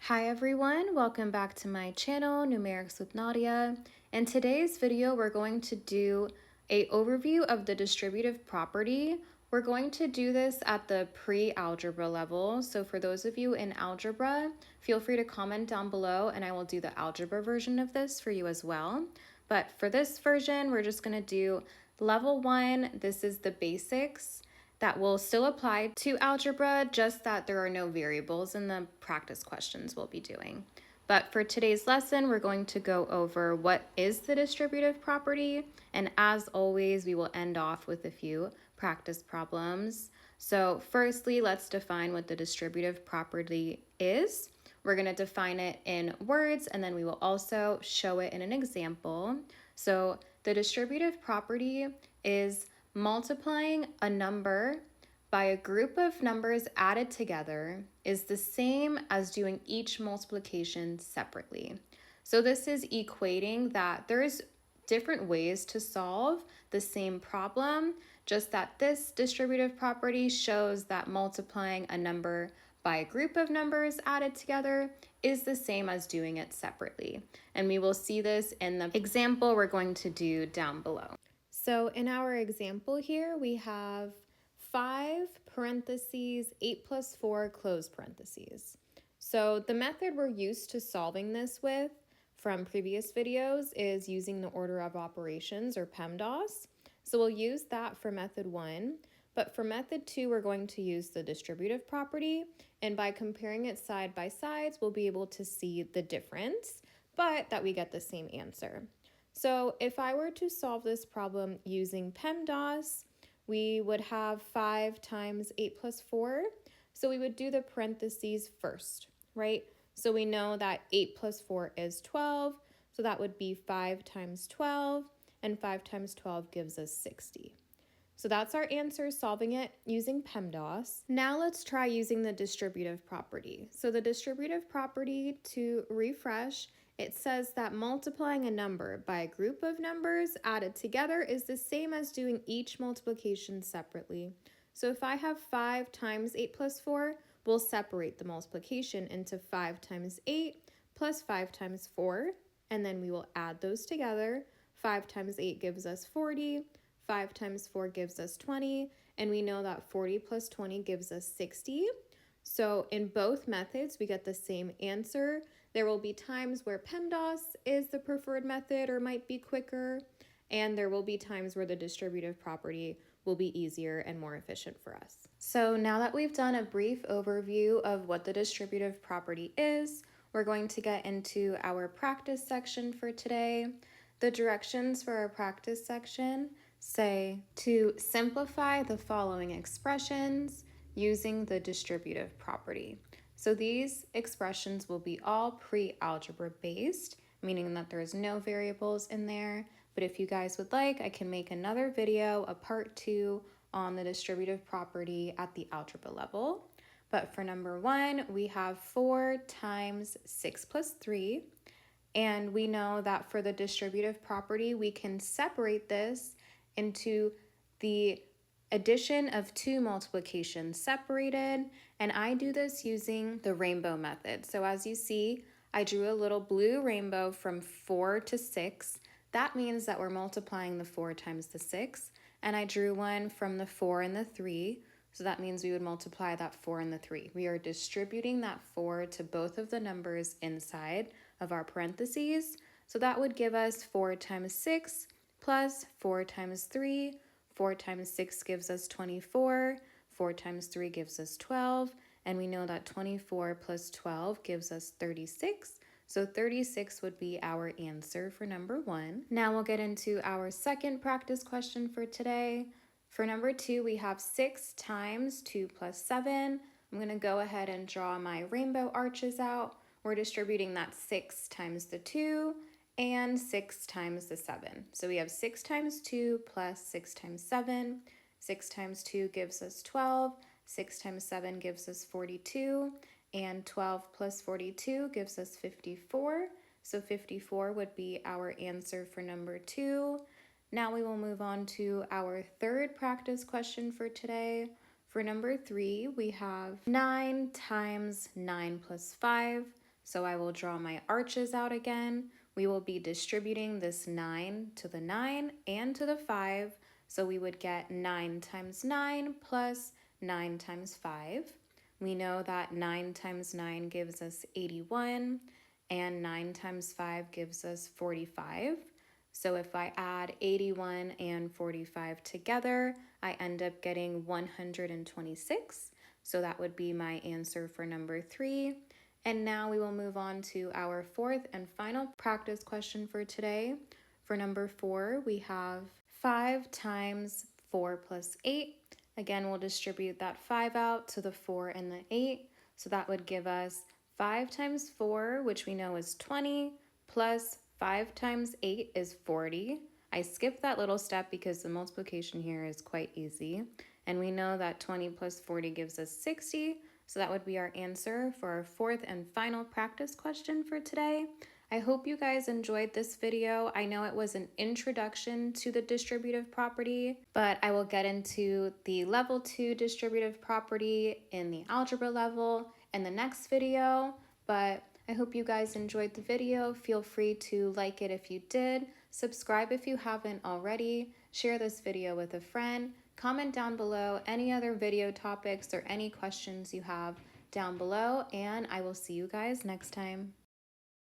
Hi everyone, welcome back to my channel, Numerics with Nadia. In today's video, we're going to do an overview of the distributive property. We're going to do this at the pre-algebra level. So for those of you in algebra, feel free to comment down below and I will do the algebra version of this for you as well. But for this version, we're just gonna do level 1. This is the basics. That will still apply to algebra, just that there are no variables in the practice questions we'll be doing. But for today's lesson, we're going to go over what is the distributive property, and as always, we will end off with a few practice problems. So firstly, let's define what the distributive property is. We're going to define it in words, and then we will also show it in an example. So the distributive property is multiplying a number by a group of numbers added together is the same as doing each multiplication separately. So this is equating that there's different ways to solve the same problem, just that this distributive property shows that multiplying a number by a group of numbers added together is the same as doing it separately. And we will see this in the example we're going to do down below. So in our example here, we have 5 parentheses 8 plus 4 close parentheses. So the method we're used to solving this with from previous videos is using the order of operations, or PEMDAS. So we'll use that for method 1. But for method 2, we're going to use the distributive property. And by comparing it side by sides, we'll be able to see the difference, but that we get the same answer. So if I were to solve this problem using PEMDAS, we would have 5 times 8 plus 4. So we would do the parentheses first, right? So we know that 8 plus 4 is 12. So that would be 5 times 12, and 5 times 12 gives us 60. So that's our answer, solving it using PEMDAS. Now let's try using the distributive property. So the distributive property, to refresh, it says that multiplying a number by a group of numbers added together is the same as doing each multiplication separately. So if I have 5 times 8 plus 4, we'll separate the multiplication into 5 times 8 plus 5 times 4, and then we will add those together. 5 times 8 gives us 40. 5 times 4 gives us 20, and we know that 40 plus 20 gives us 60. So in both methods, we get the same answer. There will be times where PEMDAS is the preferred method or might be quicker, and there will be times where the distributive property will be easier and more efficient for us. So now that we've done a brief overview of what the distributive property is, we're going to get into our practice section for today. The directions for our practice section say to simplify the following expressions using the distributive property. So these expressions will be all pre-algebra based, meaning that there's no variables in there. But if you guys would like, I can make another video, a part 2, on the distributive property at the algebra level. But for number 1, we have 4 times 6 plus 3. And we know that for the distributive property, we can separate this into the addition of 2 multiplications separated, and I do this using the rainbow method. So as you see, I drew a little blue rainbow from 4 to 6. That means that we're multiplying the 4 times the 6, and I drew one from the 4 and the 3, so that means we would multiply that 4 and the 3. We are distributing that 4 to both of the numbers inside of our parentheses, so that would give us 4 times 6 plus 4 times 3. 4 times 6 gives us 24. 4 times 3 gives us 12. And we know that 24 plus 12 gives us 36. So 36 would be our answer for number 1. Now we'll get into our second practice question for today. For number 2, we have 6 times 2 plus 7. I'm going to go ahead and draw my rainbow arches out. We're distributing that 6 times the 2 and 6 times the 7. So we have 6 times 2 plus 6 times 7. 6 times 2 gives us 12. 6 times 7 gives us 42. And 12 plus 42 gives us 54. So 54 would be our answer for number 2. Now we will move on to our third practice question for today. For number 3, we have 9 times 9 plus 5. So I will draw my arches out again. We will be distributing this 9 to the 9 and to the 5. So we would get 9 times 9 plus 9 times 5. We know that 9 times 9 gives us 81, and 9 times 5 gives us 45. So if I add 81 and 45 together, I end up getting 126. So that would be my answer for number 3. And now we will move on to our fourth and final practice question for today. For number 4, we have 5 times 4 plus 8. Again, we'll distribute that 5 out to the 4 and the 8. So that would give us 5 times 4, which we know is 20, plus 5 times 8 is 40. I skipped that little step because the multiplication here is quite easy. And we know that 20 plus 40 gives us 60. So that would be our answer for our fourth and final practice question for today. I hope you guys enjoyed this video. I know it was an introduction to the distributive property, but I will get into the level 2 distributive property in the algebra level in the next video. But I hope you guys enjoyed the video. Feel free to like it if you did, subscribe if you haven't already, share this video with a friend, comment down below any other video topics or any questions you have down below, and I will see you guys next time.